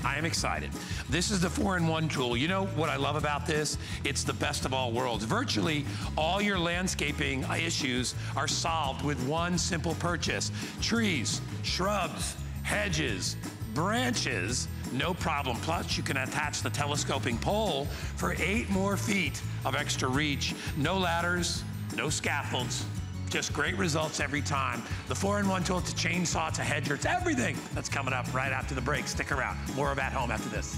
I am excited. This is the 4-in-1 tool. You know what I love about this? It's the best of all worlds. Virtually all your landscaping issues are solved with one simple purchase. Trees, shrubs, hedges, branches, no problem. Plus, you can attach the telescoping pole for 8 more feet of extra reach. No ladders, no scaffolds. Just great results every time. The 4-in-1 tool, it's a chainsaw, it's a hedger, it's everything. That's coming up right after the break. Stick around. More of At Home after this.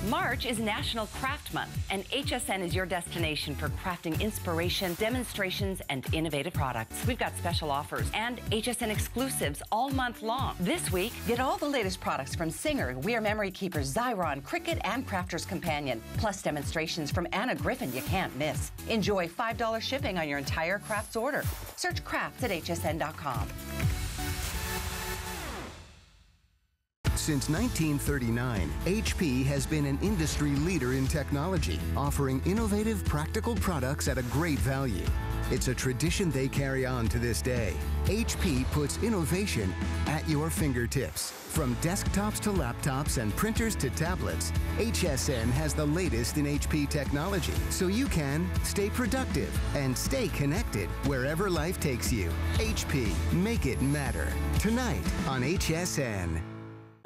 March is National Craft Month, and HSN is your destination for crafting inspiration, demonstrations, and innovative products. We've got special offers and HSN exclusives all month long. This week, get all the latest products from Singer, Weir Memory Keeper, Xyron, Cricut, and Crafter's Companion, plus demonstrations from Anna Griffin you can't miss. Enjoy $5 shipping on your entire crafts order. Search crafts at hsn.com. Since 1939, HP has been an industry leader in technology, offering innovative, practical products at a great value. It's a tradition they carry on to this day. HP puts innovation at your fingertips. From desktops to laptops and printers to tablets, HSN has the latest in HP technology, so you can stay productive and stay connected wherever life takes you. HP, make it matter. Tonight on HSN.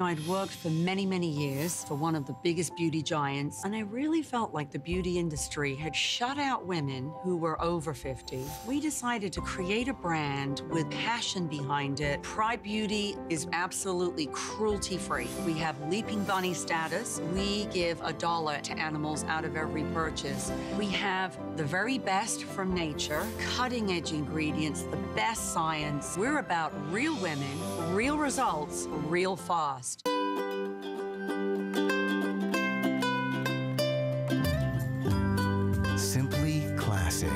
I'd worked for many, many years for one of the biggest beauty giants, and I really felt like the beauty industry had shut out women who were over 50. We decided to create a brand with passion behind it. Pride Beauty is absolutely cruelty-free. We have Leaping Bunny status. We give $1 to animals out of every purchase. We have the very best from nature, cutting-edge ingredients, the best science. We're about real women, real results, real fast. Simply classic.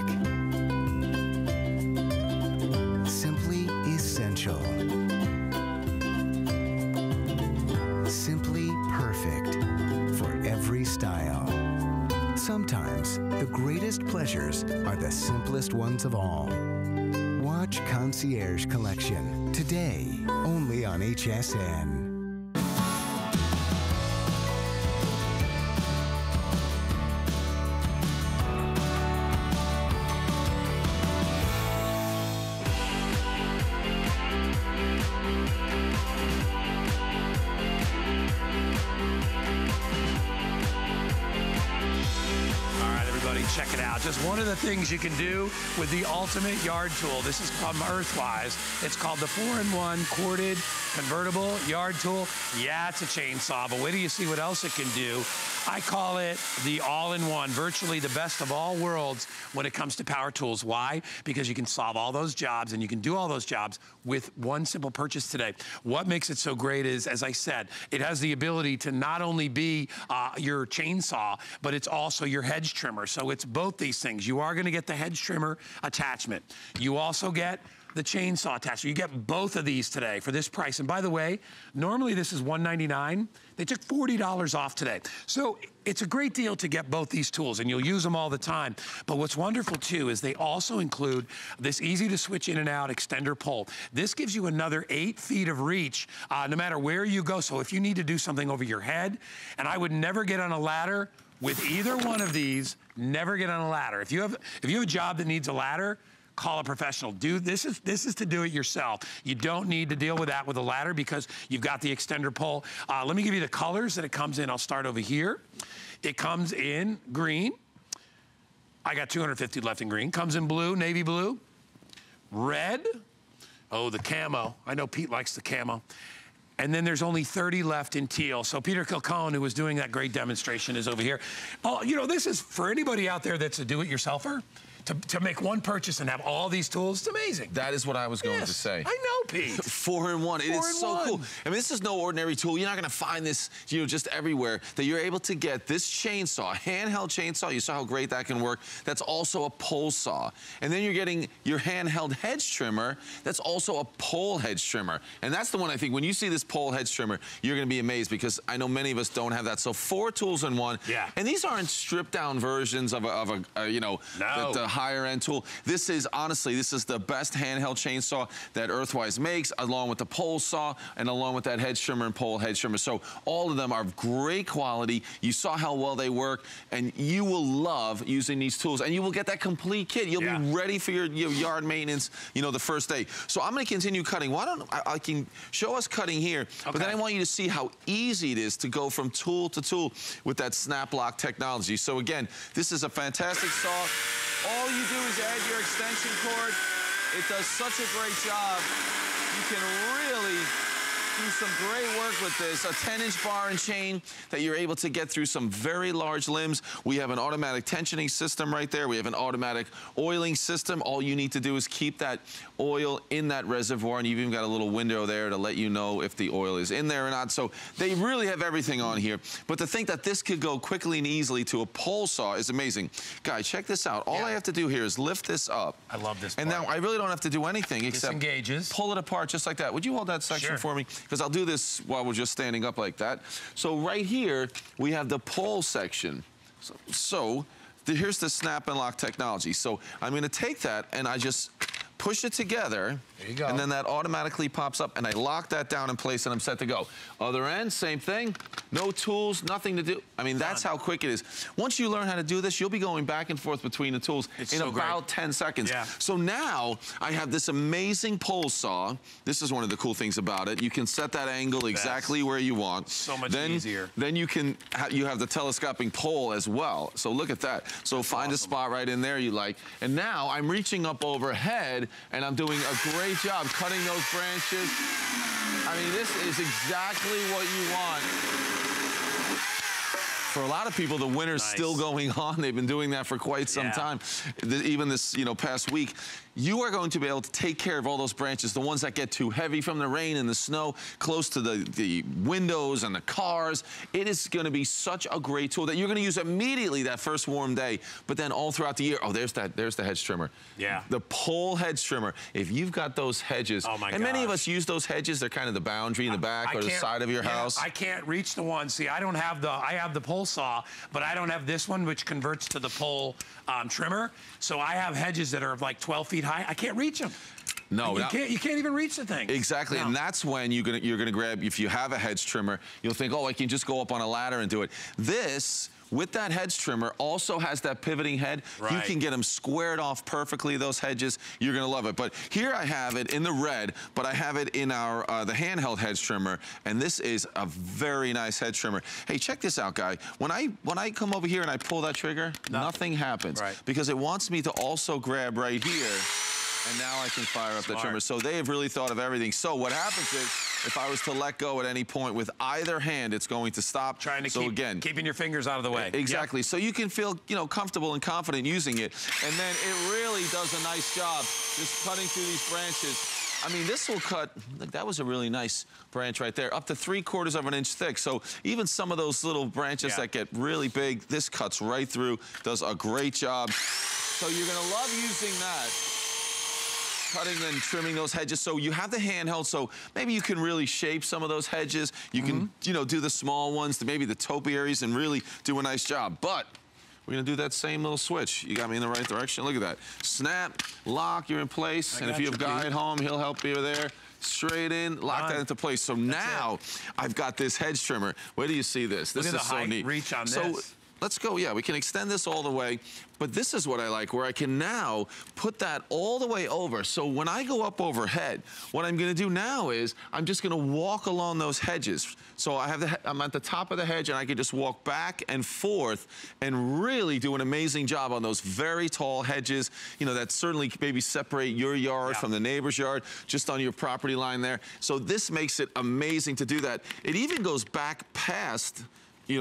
Simply essential. Simply perfect for every style. Sometimes the greatest pleasures are the simplest ones of all. Watch Concierge Collection today, only on HSN. Check it out. Just one of the things you can do with the ultimate yard tool. This is from EARTHWISE. It's called the 4-in-1 corded convertible yard tool. Yeah, it's a chainsaw, but wait till you see what else it can do. I call it the all-in-one, virtually the best of all worlds when it comes to power tools. Why? Because you can solve all those jobs and you can do all those jobs with one simple purchase today. What makes it so great is, as I said, it has the ability to not only be your chainsaw, but it's also your hedge trimmer. So it's both these things. You are gonna get the hedge trimmer attachment. You also get the chainsaw attachment. You get both of these today for this price. And by the way, normally this is $199. They took $40 off today. So it's a great deal to get both these tools, and you'll use them all the time. But what's wonderful too is they also include this easy to switch in and out extender pole. This gives you another 8 feet of reach no matter where you go. So if you need to do something over your head, and I would never get on a ladder with either one of these, never get on a ladder. If you have a job that needs a ladder, call a professional. Dude, this is to do it yourself. You don't need to deal with that with a ladder because you've got the extender pole. Let me give you the colors that it comes in. I'll start over here. It comes in green. I got 250 left in green. Comes in blue, navy blue, red. Oh, the camo. I know Pete likes the camo. And then there's only 30 left in teal. So Peter Kilcone, who was doing that great demonstration, is over here. Oh, you know, this is for anybody out there that's a do-it-yourselfer. To make one purchase and have all these tools, it's amazing. That is what I was going to say. I know, Pete. 4-in-1. It is so cool. I mean, this is no ordinary tool. You're not going to find this, you know, just everywhere. That you're able to get this chainsaw, handheld chainsaw. You saw how great that can work. That's also a pole saw. And then you're getting your handheld hedge trimmer. That's also a pole hedge trimmer. And that's the one I think when you see this pole hedge trimmer, you're going to be amazed because I know many of us don't have that. So 4 tools in one. Yeah. And these aren't stripped down versions of a you know, no. the higher end tool. This is, honestly, this is the best handheld chainsaw that EARTHWISE makes, along with the pole saw and along with that hedge trimmer and pole hedge trimmer. So all of them are great quality. You saw how well they work, and you will love using these tools, and you will get that complete kit. You'll be ready for your yard maintenance, you know, the first day. So I'm going to continue cutting. Why don't I can show us cutting here, but then I want you to see how easy it is to go from tool to tool with that snap lock technology. So again, this is a fantastic saw. All you do is add your extension cord. It does such a great job. You can really do some great work with this. A 10-inch bar and chain that you're able to get through some very large limbs. We have an automatic tensioning system right there. We have an automatic oiling system. All you need to do is keep that oil in that reservoir, and you've even got a little window there to let you know if the oil is in there or not. So they really have everything on here. But to think that this could go quickly and easily to a pole saw is amazing. Guys, check this out. All I have to do here is lift this up. I love this part. And now I really don't have to do anything except disengages. Pull it apart just like that. Would you hold that section for me? Because I'll do this while we're just standing up like that. So right here, we have the pole section. So here's the snap and lock technology. So I'm going to take that and I just push it together. There you go. And then that automatically pops up, and I lock that down in place, and I'm set to go. Other end, same thing. No tools, nothing to do. I mean, that's how quick it is. Once you learn how to do this, you'll be going back and forth between the tools in about 10 seconds. So now I have this amazing pole saw. This is one of the cool things about it. You can set that angle exactly where you want. So much easier. Then you can you have the telescoping pole as well. So look at that. So find a spot right in there you like. And now I'm reaching up overhead, and I'm doing a great job cutting those branches. I mean, this is exactly what you want. For a lot of people, the winter's still going on. They've been doing that for quite some time. Even this, past week. You are going to be able to take care of all those branches, the ones that get too heavy from the rain and the snow, close to the windows and the cars. It is going to be such a great tool that you're going to use immediately that first warm day, but then all throughout the year. Oh, there's the hedge trimmer. Yeah. The pole hedge trimmer. If you've got those hedges, and many of us use those hedges, they're kind of the boundary in the back or the side of your house. I can't reach the one. See, I have the pole saw, but I don't have this one, which converts to the pole trimmer. So I have hedges that are like 12 feet high. I can't reach them. No, you can't even reach the thing. Exactly, and that's when you're gonna grab. If you have a hedge trimmer, you'll think, oh, I can just go up on a ladder and do it. This, with that hedge trimmer, also has that pivoting head. You can get them squared off perfectly, those hedges. You're gonna love it. But here I have it in the red, but I have it in our the handheld hedge trimmer, and this is a very nice hedge trimmer. Hey, check this out, guy. When I come over here and I pull that trigger, nothing happens because it wants me to also grab right here. And now I can fire up the trimmer. So they have really thought of everything. So what happens is, if I was to let go at any point with either hand, it's going to stop. Trying to keeping your fingers out of the way. Exactly. So you can feel, comfortable and confident using it. And then it really does a nice job just cutting through these branches. I mean, this will cut, look, that was a really nice branch right there, up to 3/4 of an inch thick. So even some of those little branches that get really big, this cuts right through, does a great job. So you're gonna love using that. Cutting and trimming those hedges. So you have the handheld, so maybe you can really shape some of those hedges. You can, do the small ones, maybe the topiaries, and really do a nice job. But we're gonna do that same little switch. You got me in the right direction. Look at that. Snap, lock, you're in place. And if you have Guy at home, he'll help you there. Straight in, lock that into place. So now I've got this hedge trimmer. Where do you see this? This is so neat. Reach on this. Let's go, we can extend this all the way, but this is what I like, where I can now put that all the way over. So when I go up overhead, what I'm gonna do now is, I'm just gonna walk along those hedges. So I'm at the top of the hedge, and I can just walk back and forth and really do an amazing job on those very tall hedges, that certainly maybe separate your yard from the neighbor's yard, just on your property line there. So this makes it amazing to do that. It even goes back past,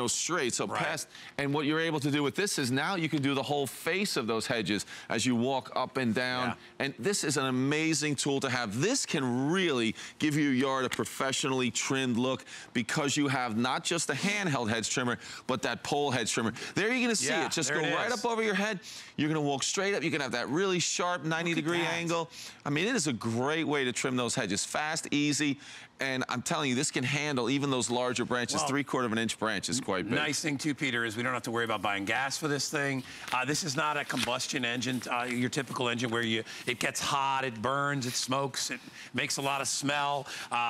straight, so past, and what you're able to do with this is now you can do the whole face of those hedges as you walk up and down, and this is an amazing tool to have. This can really give your yard a professionally trimmed look because you have not just a handheld hedge trimmer, but that pole hedge trimmer. There you're gonna see it, just go right up over your head. You're gonna walk straight up, you can have that really sharp 90-degree angle. I mean, it is a great way to trim those hedges, fast, easy, And I'm telling you, this can handle even those larger branches. 3/4 of an inch branch is quite big. Nice thing too, Peter, is we don't have to worry about buying gas for this thing. This is not a combustion engine, your typical engine where it gets hot, it burns, it smokes, it makes a lot of smell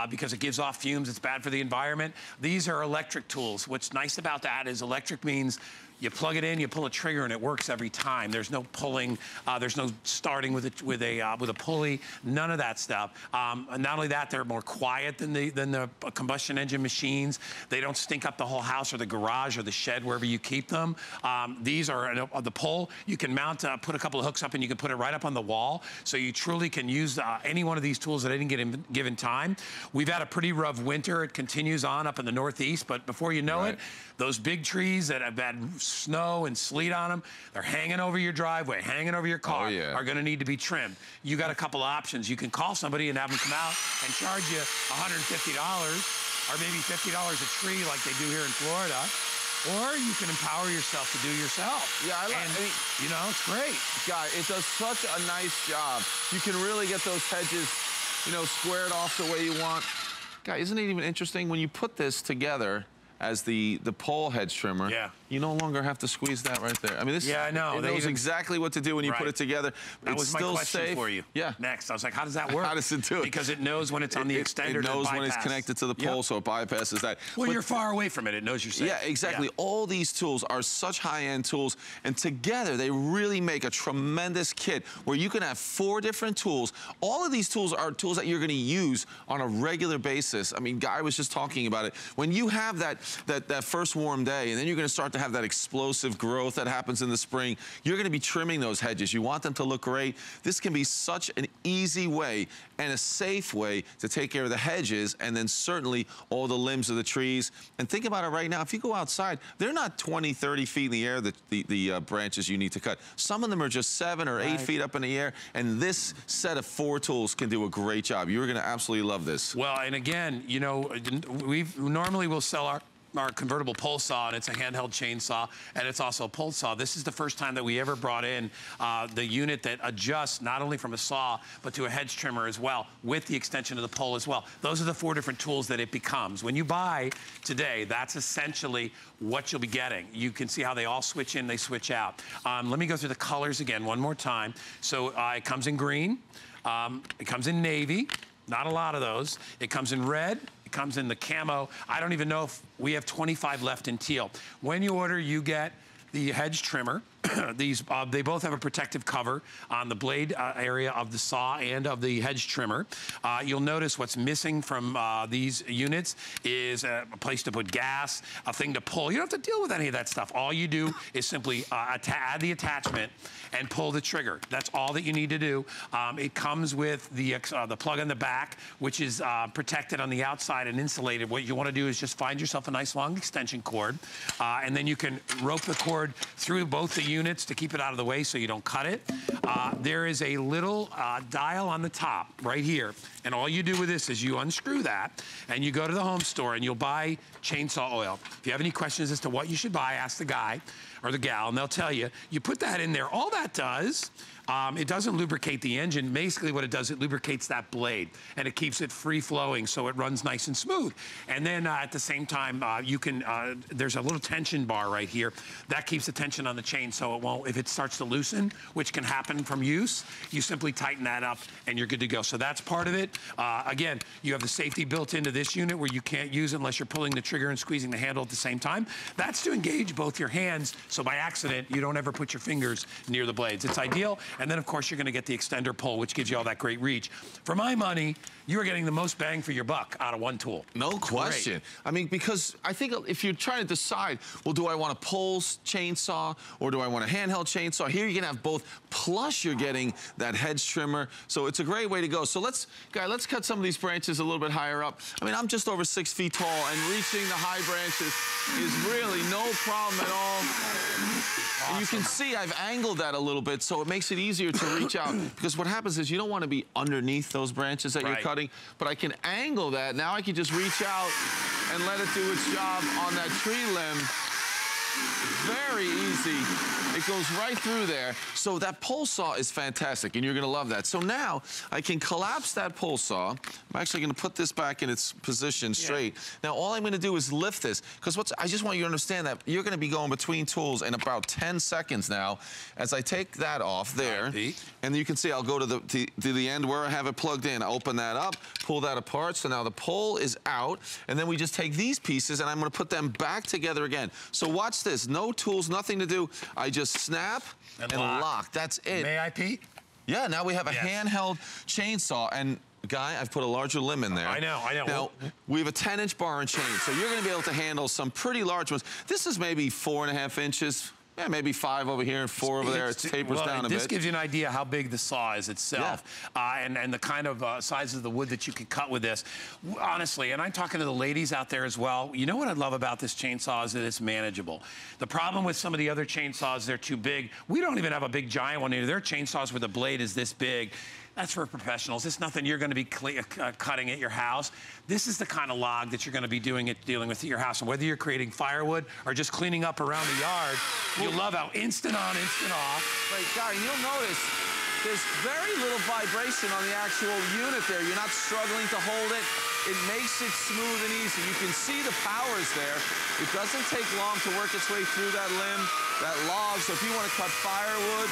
because it gives off fumes. It's bad for the environment. These are electric tools. What's nice about that is electric means you plug it in, you pull a trigger, and it works every time. There's no pulling, there's no starting with a pulley, none of that stuff. Not only that, they're more quiet than the combustion engine machines. They don't stink up the whole house or the garage or the shed, wherever you keep them. These are the pole. You can mount, put a couple of hooks up, and you can put it right up on the wall. So you truly can use any one of these tools at any given time. We've had a pretty rough winter. It continues on up in the Northeast, but before you know it, those big trees that have had snow and sleet on them, they're hanging over your driveway, hanging over your car, are going to need to be trimmed. You got a couple options. You can call somebody and have them come out and charge you $150 or maybe $50 a tree like they do here in Florida. Or you can empower yourself to do yourself. Yeah, I mean, you know, it's great. Guy, it does such a nice job. You can really get those hedges, you know, squared off the way you want. Guy, isn't it even interesting when you put this together as the pole hedge trimmer, you no longer have to squeeze that right there. I mean, this I know. It knows exactly what to do when you put it together. That was my question safe for you. Yeah. Next, I was like, how does that work? How does it do it? Because it knows when it's on the extender. It knows when it's connected to the pole, so it bypasses that. Well, you're far away from it. It knows you're safe. Yeah, exactly. All these tools are such high-end tools, and together they really make a tremendous kit where you can have 4 different tools. All of these tools are tools that you're going to use on a regular basis. I mean, Guy was just talking about it. When you have that first warm day, and then you're going to start to have that explosive growth that happens in the spring, you're going to be trimming those hedges. You want them to look great. This can be such an easy way and a safe way to take care of the hedges, and then certainly all the limbs of the trees. And think about it right now. If you go outside, they're not 20, 30 feet in the air, the branches you need to cut. Some of them are just 7 or 8 feet up in the air, and this set of 4 tools can do a great job. You're going to absolutely love this. Well, and again, you know, normally we'll sell our convertible pole saw, and it's a handheld chainsaw, and it's also a pole saw. This is the first time that we ever brought in the unit that adjusts not only from a saw, but to a hedge trimmer as well, with the extension of the pole as well. Those are the 4 different tools that it becomes. When you buy today, that's essentially what you'll be getting. You can see how they all switch in, they switch out. Let me go through the colors again one more time. So it comes in green, it comes in navy, not a lot of those. It comes in red. It comes in the camo. I don't even know if we have 25 left in teal. When you order, you get the hedge trimmer. These, they both have a protective cover on the blade area of the saw and of the hedge trimmer. You'll notice what's missing from these units is a place to put gas, a thing to pull. You don't have to deal with any of that stuff. All you do is simply add the attachment and pull the trigger. That's all that you need to do. It comes with the plug on the back, which is protected on the outside and insulated. What you want to do is just find yourself a nice long extension cord, and then you can rope the cord through both the units to keep it out of the way so you don't cut it. There is a little dial on the top right here, and all you do with this is you unscrew that and you go to the home store and you'll buy chainsaw oil. If you have any questions as to what you should buy, ask the guy or the gal and they'll tell you. You put that in there. All that does, it doesn't lubricate the engine. Basically what it does, it lubricates that blade and it keeps it free flowing so it runs nice and smooth. And then at the same time, you can, there's a little tension bar right here that keeps the tension on the chain so it won't, if it starts to loosen, which can happen from use, you simply tighten that up and you're good to go. So that's part of it. Again, you have the safety built into this unit where you can't use it unless you're pulling the trigger and squeezing the handle at the same time. That's to engage both your hands so by accident you don't ever put your fingers near the blades. It's ideal. And then of course you're going to get the extender pull, which gives you all that great reach. For my money, you are getting the most bang for your buck out of one tool. No question. Great. I mean, because I think if you're trying to decide, well, do I want a pole chainsaw or do I want a handheld chainsaw? Here you can have both, plus you're getting that hedge trimmer. So it's a great way to go. So let's cut some of these branches a little bit higher up. I mean, I'm just over 6 feet tall, and reaching the high branches is really no problem at all. Awesome. And you can see I've angled that a little bit, so it makes it easier to reach out. Because what happens is you don't want to be underneath those branches that you're cutting, but I can angle that. Now I can just reach out and let it do its job on that tree limb. Very easy. It goes right through there. So that pole saw is fantastic, and you're gonna love that. So now I can collapse that pole saw. I'm actually gonna put this back in its position straight. Now all I'm gonna do is lift this, because I just want you to understand that you're gonna be going between tools in about 10 seconds now. As I take that off there, and you can see I'll go to the end where I have it plugged in. I open that up, pull that apart. So now the pole is out, and then we just take these pieces and I'm gonna put them back together again. So watch this, no tools, nothing to do. I just snap and lock. That's it. May I, Pete? Yeah, now we have a handheld chainsaw. And Guy, I've put a larger limb in there. I know. Now, we have a 10-inch bar and chain, so you're gonna be able to handle some pretty large ones. This is maybe 4.5 inches. Yeah, maybe 5 over here and 4 over there. It tapers down a bit. This gives you an idea how big the saw is itself, and the kind of size of the wood that you can cut with this. Honestly, and I'm talking to the ladies out there as well, you know what I love about this chainsaw is that it's manageable. The problem with some of the other chainsaws, they're too big. We don't even have a big giant one here. They're chainsaws where the blade is this big. That's for professionals. It's nothing you're going to be cutting at your house. This is the kind of log that you're going to be dealing with at your house. And whether you're creating firewood or just cleaning up around the yard, you'll love how instant on, instant off. Right, Guy, you'll notice there's very little vibration on the actual unit there. You're not struggling to hold it. It makes it smooth and easy. You can see the power is there. It doesn't take long to work its way through that limb, that log. So if you want to cut firewood,